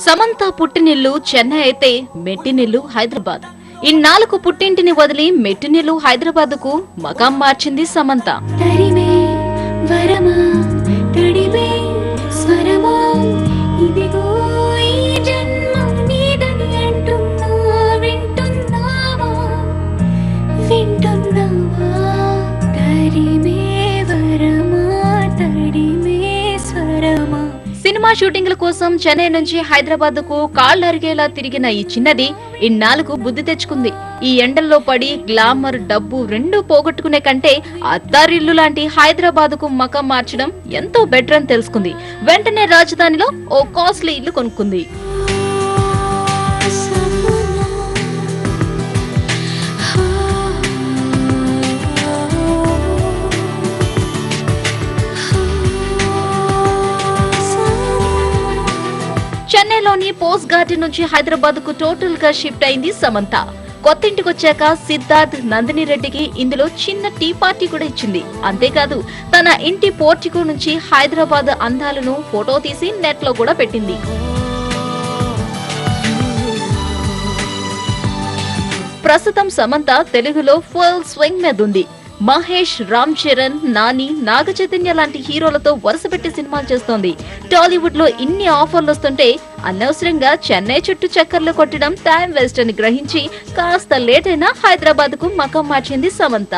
సమంత పుట్టినిల్లు చెన్నై అయితే మెట్టినిల్లు హైదరాబాద్. ఇన్నాళ్లకు పుట్టింటిని వదిలి మెట్టినిల్లు హైదరాబాద్ కు మకాం మార్చింది సమంత. సినిమా షూటింగ్ల కోసం చెన్నై నుంచి హైదరాబాద్ కు కాళ్లరిగేలా తిరిగిన ఈ చిన్నది ఇన్నాళ్లకు బుద్ధి తెచ్చుకుంది. ఈ ఎండల్లో పడి గ్లామర్, డబ్బు రెండూ పోగొట్టుకునే కంటే అత్తారిల్లు లాంటి హైదరాబాద్ కు మకం మార్చడం ఎంతో బెటర్ అని తెలుసుకుంది. వెంటనే రాజధానిలో ఓ కాస్ట్లీ ఇల్లు కొనుక్కుంది. చెన్నైలోని పోస్ట్ గార్డెన్ నుంచి హైదరాబాద్ కు టోటల్ గా షిఫ్ట్ అయింది సమంత. కొత్తింటికొచ్చాక సిద్ధార్థ్, నందిని రెడ్డికి ఇందులో చిన్న టీ పార్టీ కూడా ఇచ్చింది. అంతేకాదు తన ఇంటి పోర్టికో నుంచి హైదరాబాద్ అందాలను ఫోటో తీసి నెట్ లో కూడా పెట్టింది. ప్రస్తుతం సమంత తెలుగులో ఫుల్ స్వింగ్ మీద ఉంది. మహేష్, రామ్ చరణ్, నాని, నాగ చైతన్య లాంటి హీరోలతో వరుసపెట్టి సినిమాలు చేస్తోంది. టాలీవుడ్ లో ఇన్ని ఆఫర్లు వస్తుంటే అనవసరంగా చెన్నై చుట్టూ చక్కర్లు కొట్టడం టైం వేస్ట్ అని గ్రహించి కాస్త లేట్ అయినా హైదరాబాద్ కు మకం మార్చింది సమంత.